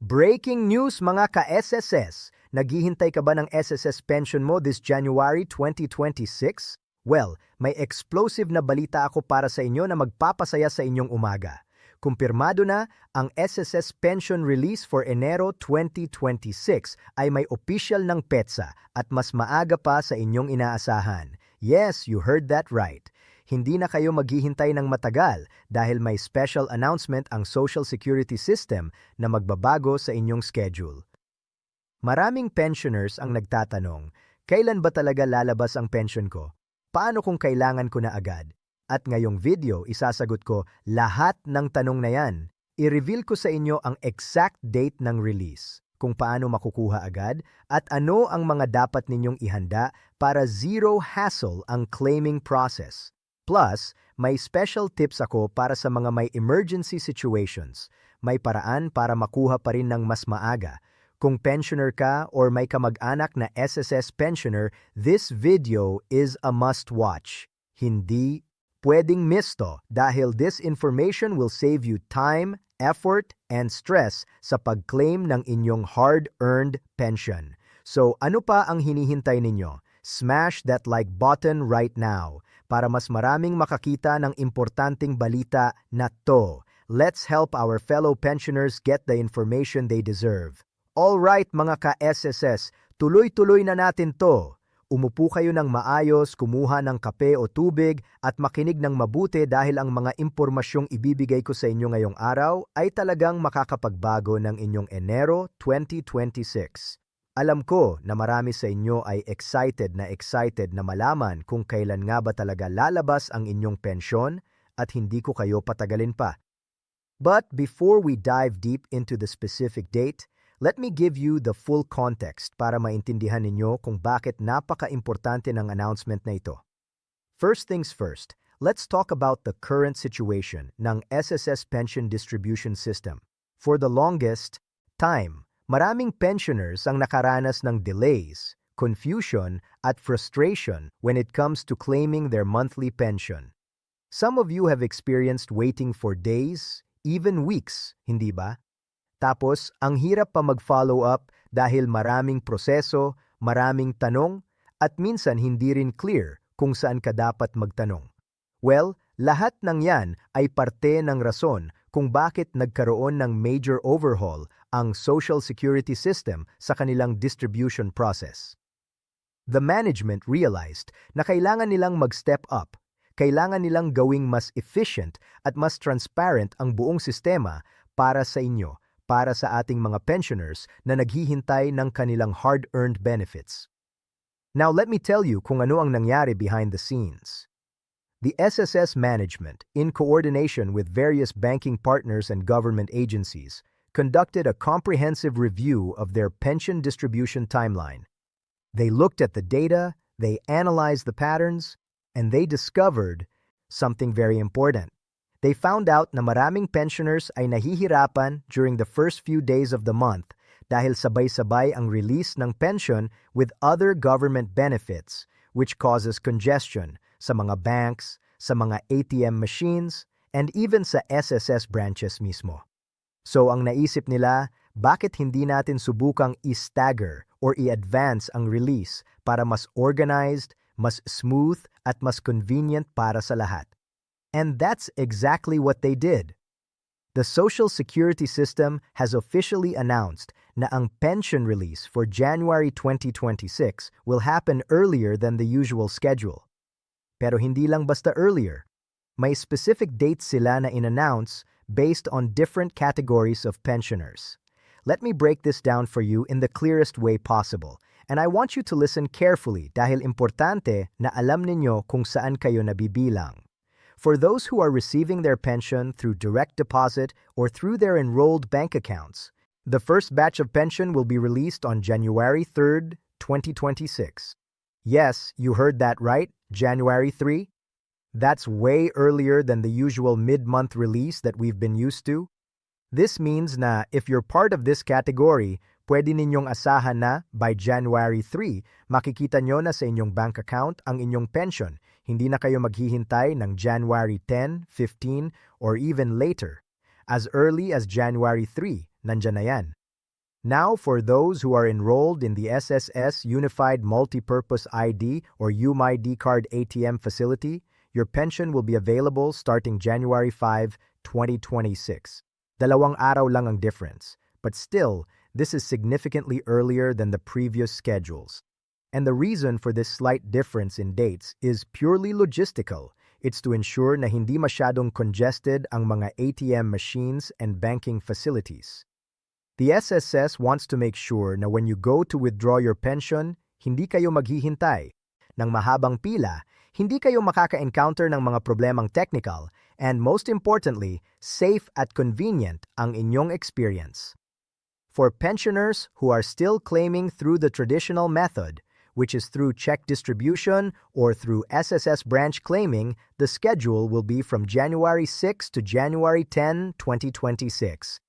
Breaking news mga ka-SSS! Naghihintay ka ba ng SSS Pension mo this January 2026? Well, may explosive na balita ako para sa inyo na magpapasaya sa inyong umaga. Kumpirmado na, ang SSS Pension release for Enero 2026 ay may opisyal ng Petsa at mas maaga pa sa inyong inaasahan. Yes, you heard that right. Hindi na kayo maghihintay ng matagal dahil may special announcement ang Social Security System na magbabago sa inyong schedule. Maraming pensioners ang nagtatanong, kailan ba talaga lalabas ang pension ko? Paano kung kailangan ko na agad? At ngayong video, isasagot ko lahat ng tanong na yan. I-reveal ko sa inyo ang exact date ng release, kung paano makukuha agad, at ano ang mga dapat ninyong ihanda para zero hassle ang claiming process. Plus, may special tips ako para sa mga may emergency situations. May paraan para makuha pa rin ng mas maaga. Kung pensioner ka or may kamag-anak na SSS pensioner, this video is a must-watch. Hindi pwedeng miss to dahil this information will save you time, effort, and stress sa pag-claim ng inyong hard-earned pension. So ano pa ang hinihintay ninyo? Smash that like button right now para mas maraming makakita ng importanteng balita na to. Let's help our fellow pensioners get the information they deserve. Alright mga ka-SSS, tuloy-tuloy na natin to. Umupo kayo ng maayos, kumuha ng kape o tubig at makinig ng mabuti dahil ang mga impormasyong ibibigay ko sa inyo ngayong araw ay talagang makakapagbago ng inyong Enero 2026. Alam ko na marami sa inyo ay excited na malaman kung kailan nga ba talaga lalabas ang inyong pensyon at hindi ko kayo patagalin pa. But before we dive deep into the specific date, let me give you the full context para maintindihan ninyo kung bakit napaka-importante ng announcement na ito. First things first, let's talk about the current situation ng SSS Pension Distribution System. For the longest time, maraming pensioners ang nakaranas ng delays, confusion, at frustration when it comes to claiming their monthly pension. Some of you have experienced waiting for days, even weeks, hindi ba? Tapos, ang hirap pa mag-follow up dahil maraming proseso, maraming tanong, at minsan hindi rin clear kung saan ka dapat magtanong. Well, lahat ng yan ay parte ng rason kung bakit nagkaroon ng major overhaul ang Social Security System sa kanilang distribution process. The management realized na kailangan nilang mag-step up, kailangan nilang gawing mas efficient at mas transparent ang buong sistema para sa inyo, para sa ating mga pensioners na naghihintay ng kanilang hard-earned benefits. Now let me tell you kung ano ang nangyari behind the scenes. The SSS management, in coordination with various banking partners and government agencies, conducted a comprehensive review of their pension distribution timeline. They looked at the data, they analyzed the patterns, and they discovered something very important. They found out na maraming pensioners ay nahihirapan during the first few days of the month dahil sabay-sabay ang release ng pension with other government benefits, which causes congestion sa mga banks, sa mga ATM machines, and even sa SSS branches mismo. So ang naisip nila, bakit hindi natin subukang i-stagger or i-advance ang release para mas organized, mas smooth, at mas convenient para sa lahat? And that's exactly what they did. The Social Security System has officially announced na ang pension release for January 2026 will happen earlier than the usual schedule. Pero hindi lang basta earlier. May specific dates sila na in-announce based on different categories of pensioners. Let me break this down for you in the clearest way possible. And I want you to listen carefully dahil importante na alam ninyo kung saan kayo nabibilang. For those who are receiving their pension through direct deposit or through their enrolled bank accounts, the first batch of pension will be released on January 3rd, 2026. Yes, you heard that right, January 3. That's way earlier than the usual mid-month release that we've been used to. This means na if you're part of this category, pwede ninyong asahan na by January 3, makikita nyo na sa inyong bank account ang inyong pension. Hindi na kayo maghihintay ng January 10, 15, or even later. As early as January 3, nandyan na yan. Now, for those who are enrolled in the SSS Unified Multipurpose ID or UMID card ATM facility, your pension will be available starting January 5, 2026. Dalawang araw lang ang difference, but still, this is significantly earlier than the previous schedules. And the reason for this slight difference in dates is purely logistical. It's to ensure na hindi masyadong congested ang mga ATM machines and banking facilities. The SSS wants to make sure na when you go to withdraw your pension, hindi kayo maghihintay ng mahabang pila, hindi kayo makaka-encounter ng mga problemang technical, and most importantly, safe at convenient ang inyong experience. For pensioners who are still claiming through the traditional method, which is through check distribution or through SSS branch claiming, the schedule will be from January 6 to January 10, 2026.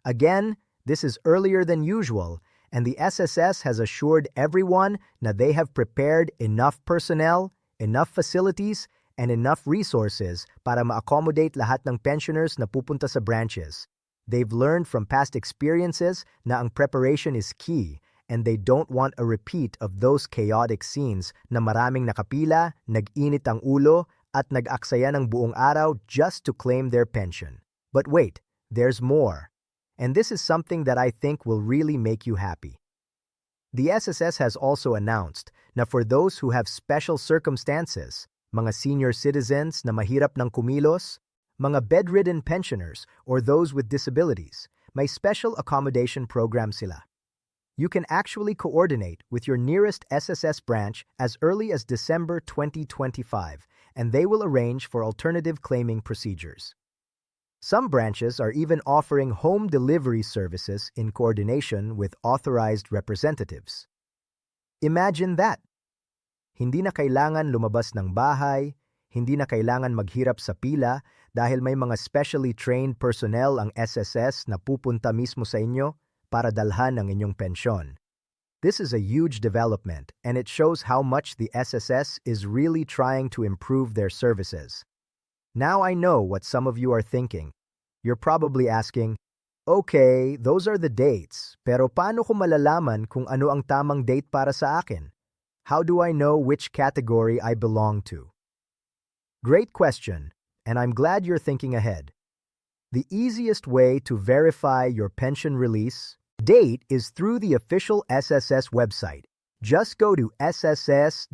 Again, this is earlier than usual, and the SSS has assured everyone that they have prepared enough personnel, enough facilities, and enough resources para ma-accommodate lahat ng pensioners na pupunta sa branches. They've learned from past experiences na ang preparation is key, and they don't want a repeat of those chaotic scenes na maraming nakapila, nag-init ang ulo, at nag-aksaya ng buong araw just to claim their pension. But wait, there's more. And this is something that I think will really make you happy. The SSS has also announced na for those who have special circumstances, mga senior citizens na mahirap ng kumilos, mga bedridden pensioners, or those with disabilities, may special accommodation program sila. You can actually coordinate with your nearest SSS branch as early as December 2025, and they will arrange for alternative claiming procedures. Some branches are even offering home delivery services in coordination with authorized representatives. Imagine that! Hindi na kailangan lumabas ng bahay, hindi na kailangan maghirap sa pila dahil may mga specially trained personnel ang SSS na pupunta mismo sa inyo para dalhan ang inyong pensyon. This is a huge development, and it shows how much the SSS is really trying to improve their services. Now I know what some of you are thinking. You're probably asking, okay, those are the dates, pero paano ko malalaman kung ano ang tamang date para sa akin? How do I know which category I belong to? Great question, and I'm glad you're thinking ahead. The easiest way to verify your pension release date is through the official SSS website. Just go to sss.gov.ph,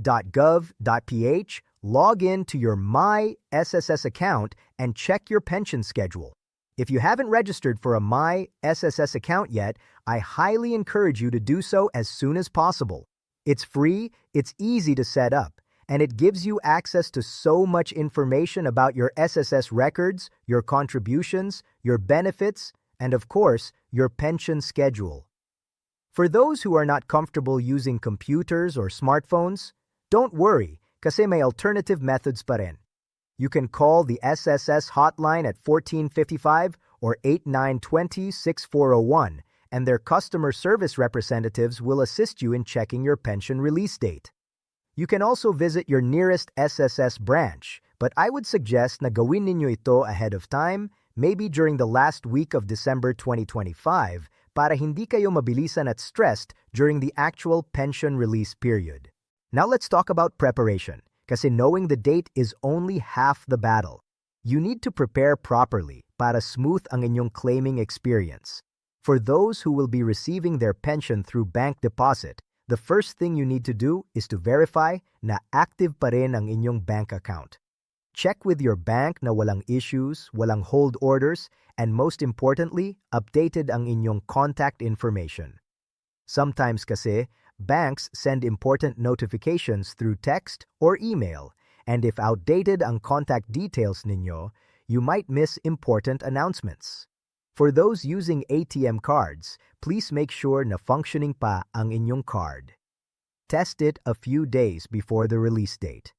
log in to your My SSS account, and check your pension schedule. If you haven't registered for a My SSS account yet, I highly encourage you to do so as soon as possible. It's free, it's easy to set up, and it gives you access to so much information about your SSS records, your contributions, your benefits, and of course, your pension schedule. For those who are not comfortable using computers or smartphones, don't worry, kasi may alternative methods pa rin. You can call the SSS hotline at 1455 or 8920-6401, and their customer service representatives will assist you in checking your pension release date. You can also visit your nearest SSS branch, but I would suggest na gawin ninyo ito ahead of time, maybe during the last week of December 2025, para hindi kayo mabilisan at stressed during the actual pension release period. Now let's talk about preparation, kasi knowing the date is only half the battle. You need to prepare properly para smooth ang inyong claiming experience. For those who will be receiving their pension through bank deposit, the first thing you need to do is to verify na active pa rin ang inyong bank account. Check with your bank na walang issues, walang hold orders, and most importantly, updated ang inyong contact information. Sometimes kasi, banks send important notifications through text or email, and if outdated ang contact details ninyo, you might miss important announcements. For those using ATM cards, please make sure na functioning pa ang inyong card. Test it a few days before the release date.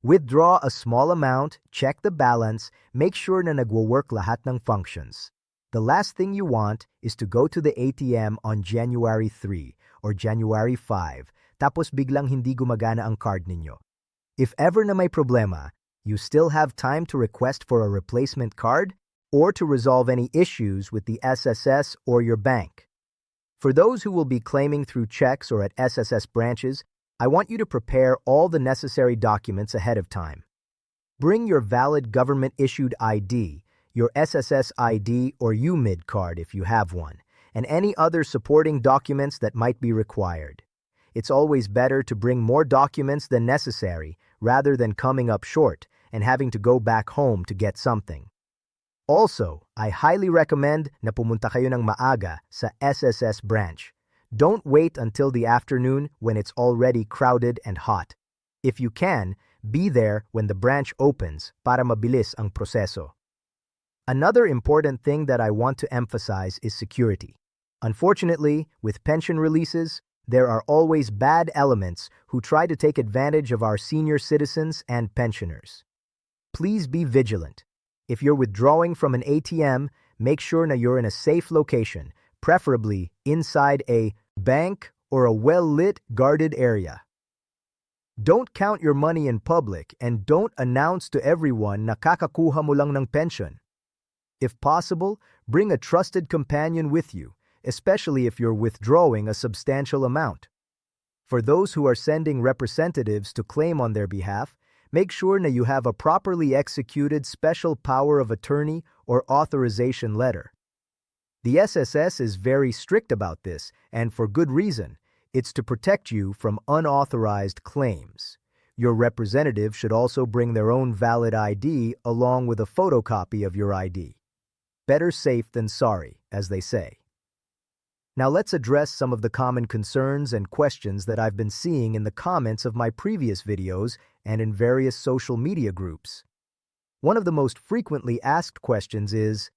Withdraw a small amount, check the balance, make sure na nagwo-work lahat ng functions. The last thing you want is to go to the ATM on January 3 or January 5, tapos biglang hindi gumagana ang card ninyo. If ever na may problema, you still have time to request for a replacement card or to resolve any issues with the SSS or your bank. For those who will be claiming through checks or at SSS branches, I want you to prepare all the necessary documents ahead of time. Bring your valid government-issued ID, your SSS ID or UMID card if you have one, and any other supporting documents that might be required. It's always better to bring more documents than necessary rather than coming up short and having to go back home to get something. Also, I highly recommend na pumunta kayo ng maaga sa SSS branch. Don't wait until the afternoon when it's already crowded and hot. If you can, be there when the branch opens para mabilis ang proseso. Another important thing that I want to emphasize is security. Unfortunately, with pension releases, there are always bad elements who try to take advantage of our senior citizens and pensioners. Please be vigilant. If you're withdrawing from an ATM, make sure that you're in a safe location, preferably inside a bank or a well-lit, guarded area. Don't count your money in public and don't announce to everyone na kakakuha mo lang ng pension. If possible, bring a trusted companion with you, especially if you're withdrawing a substantial amount. For those who are sending representatives to claim on their behalf, make sure that you have a properly executed special power of attorney or authorization letter. The SSS is very strict about this, and for good reason. It's to protect you from unauthorized claims. Your representative should also bring their own valid ID along with a photocopy of your ID. Better safe than sorry, as they say. Now let's address some of the common concerns and questions that I've been seeing in the comments of my previous videos and in various social media groups. One of the most frequently asked questions is,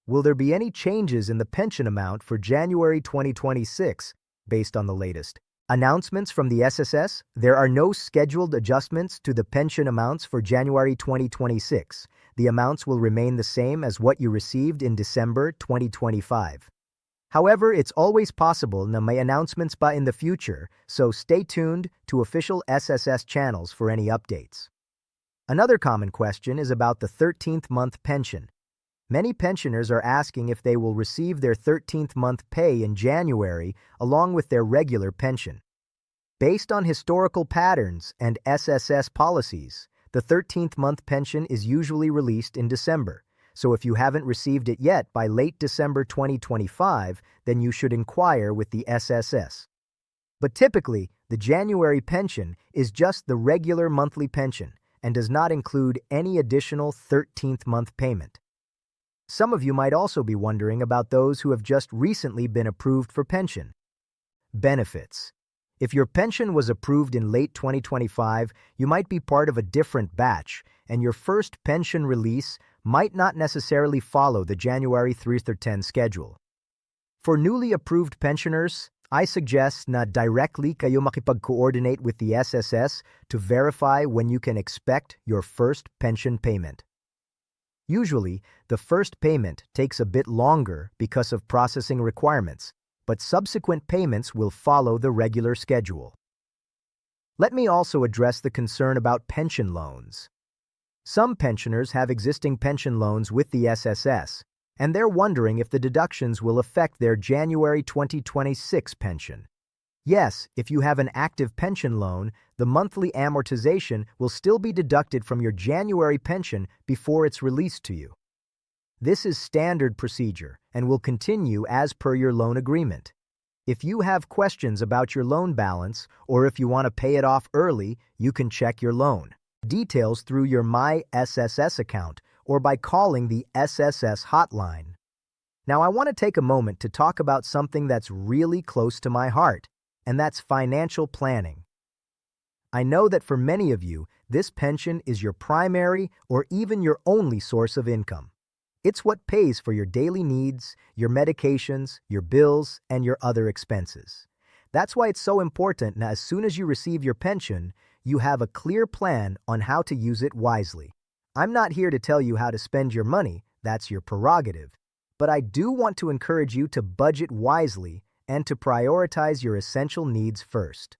will there be any changes in the pension amount for January 2026 based on the latest announcements from the SSS? There are no scheduled adjustments to the pension amounts for January 2026. The amounts will remain the same as what you received in December 2025. However, it's always possible na may announcements pa in the future, so stay tuned to official SSS channels for any updates. Another common question is about the 13th month pension. Many pensioners are asking if they will receive their 13th month pay in January along with their regular pension. Based on historical patterns and SSS policies, the 13th month pension is usually released in December. So if you haven't received it yet by late December 2025, then you should inquire with the SSS. But typically, the January pension is just the regular monthly pension and does not include any additional 13th month payment. Some of you might also be wondering about those who have just recently been approved for pension. Benefits. If your pension was approved in late 2025, you might be part of a different batch, and your first pension release might not necessarily follow the January 3-10 schedule. For newly approved pensioners, I suggest na directly kayo makipag-coordinate with the SSS to verify when you can expect your first pension payment. Usually, the first payment takes a bit longer because of processing requirements, but subsequent payments will follow the regular schedule. Let me also address the concern about pension loans. Some pensioners have existing pension loans with the SSS, and they're wondering if the deductions will affect their January 2026 pension. Yes, if you have an active pension loan, the monthly amortization will still be deducted from your January pension before it's released to you. This is standard procedure and will continue as per your loan agreement. If you have questions about your loan balance or if you want to pay it off early, you can check your loan details through your My SSS account or by calling the SSS hotline. Now I want to take a moment to talk about something that's really close to my heart, and that's financial planning. I know that for many of you, this pension is your primary or even your only source of income. It's what pays for your daily needs, your medications, your bills, and your other expenses. That's why it's so important that as soon as you receive your pension, you have a clear plan on how to use it wisely. I'm not here to tell you how to spend your money, that's your prerogative, but I do want to encourage you to budget wisely and to prioritize your essential needs first.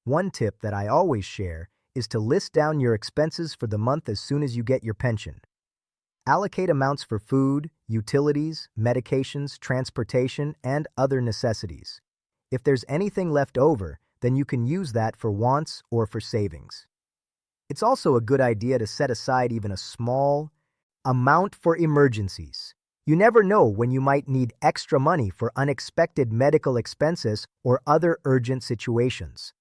One tip that I always share is to list down your expenses for the month as soon as you get your pension. Allocate amounts for food, utilities, medications, transportation, and other necessities. If there's anything left over, then you can use that for wants or for savings. It's also a good idea to set aside even a small amount for emergencies. You never know when you might need extra money for unexpected medical expenses or other urgent situations.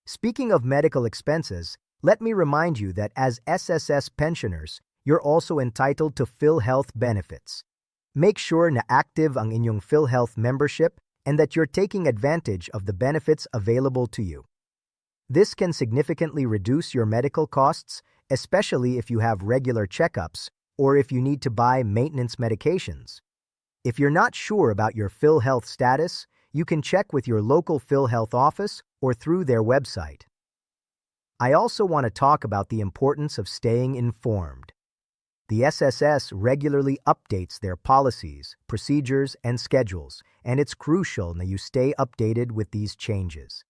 Speaking of medical expenses, let me remind you that as SSS pensioners, you're also entitled to PhilHealth benefits. Make sure na active ang inyong PhilHealth membership and that you're taking advantage of the benefits available to you. This can significantly reduce your medical costs, especially if you have regular checkups or if you need to buy maintenance medications. If you're not sure about your PhilHealth status, you can check with your local PhilHealth office or through their website. I also want to talk about the importance of staying informed. The SSS regularly updates their policies, procedures, and schedules, and it's crucial that you stay updated with these changes.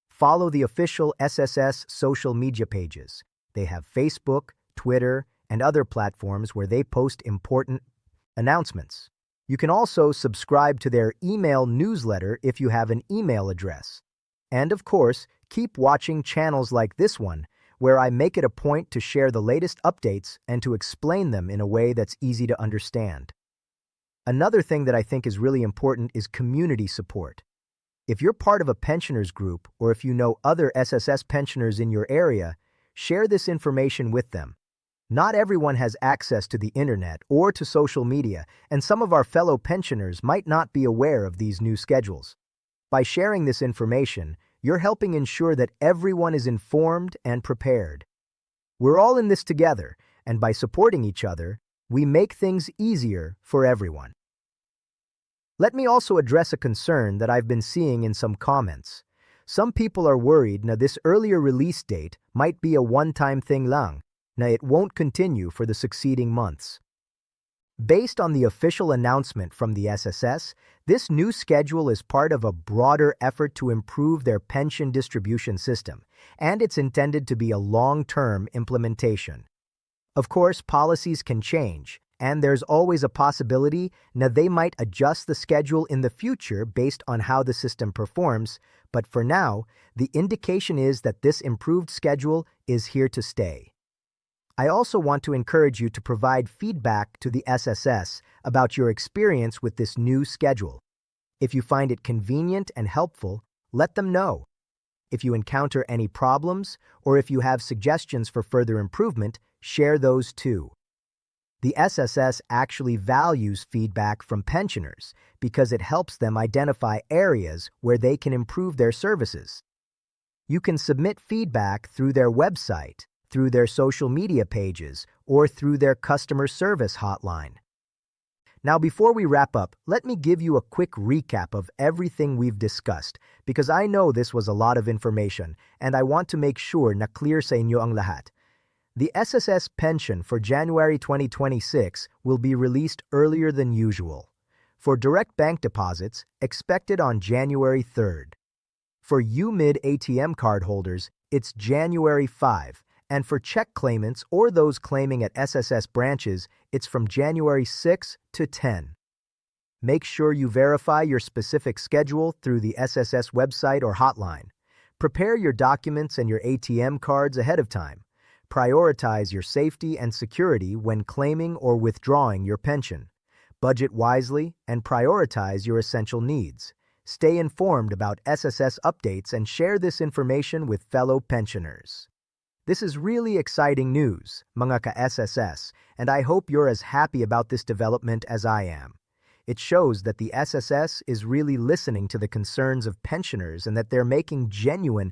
Follow the official SSS social media pages. They have Facebook, Twitter, and other platforms where they post important announcements. You can also subscribe to their email newsletter if you have an email address. And of course, keep watching channels like this one, where I make it a point to share the latest updates and to explain them in a way that's easy to understand. Another thing that I think is really important is community support. If you're part of a pensioners group or if you know other SSS pensioners in your area, share this information with them. Not everyone has access to the internet or to social media, and some of our fellow pensioners might not be aware of these new schedules. By sharing this information, you're helping ensure that everyone is informed and prepared. We're all in this together, and by supporting each other, we make things easier for everyone. Let me also address a concern that I've been seeing in some comments. Some people are worried na this earlier release date might be a one-time thing lang, na it won't continue for the succeeding months. Based on the official announcement from the SSS, this new schedule is part of a broader effort to improve their pension distribution system, and it's intended to be a long-term implementation. Of course, policies can change, and there's always a possibility that they might adjust the schedule in the future based on how the system performs, but for now, the indication is that this improved schedule is here to stay. I also want to encourage you to provide feedback to the SSS about your experience with this new schedule. If you find it convenient and helpful, let them know. If you encounter any problems, or if you have suggestions for further improvement, share those too. The SSS actually values feedback from pensioners because it helps them identify areas where they can improve their services. You can submit feedback through their website, through their social media pages, or through their customer service hotline. Now, before we wrap up, let me give you a quick recap of everything we've discussed because I know this was a lot of information and I want to make sure na clear sa inyo ang lahat. The SSS pension for January 2026 will be released earlier than usual. For direct bank deposits, expected on January 3rd. For UMID ATM card holders, it's January 5, and for check claimants or those claiming at SSS branches, it's from January 6 to 10. Make sure you verify your specific schedule through the SSS website or hotline. Prepare your documents and your ATM cards ahead of time. Prioritize your safety and security when claiming or withdrawing your pension. Budget wisely and prioritize your essential needs. Stay informed about SSS updates and share this information with fellow pensioners. This is really exciting news, mga ka-SSS, and I hope you're as happy about this development as I am. It shows that the SSS is really listening to the concerns of pensioners and that they're making genuine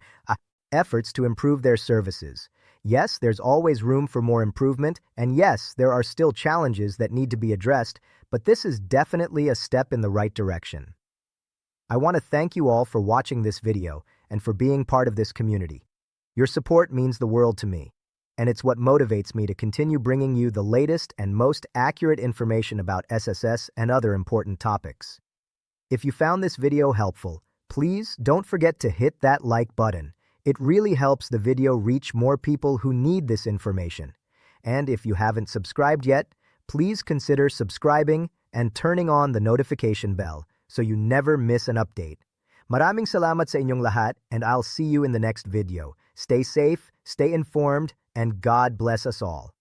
efforts to improve their services. Yes, there's always room for more improvement, and yes, there are still challenges that need to be addressed, but this is definitely a step in the right direction. I want to thank you all for watching this video and for being part of this community. Your support means the world to me, and it's what motivates me to continue bringing you the latest and most accurate information about SSS and other important topics. If you found this video helpful, please don't forget to hit that like button. It really helps the video reach more people who need this information. And if you haven't subscribed yet, please consider subscribing and turning on the notification bell so you never miss an update. Maraming salamat sa inyong lahat, and I'll see you in the next video. Stay safe, stay informed, and God bless us all.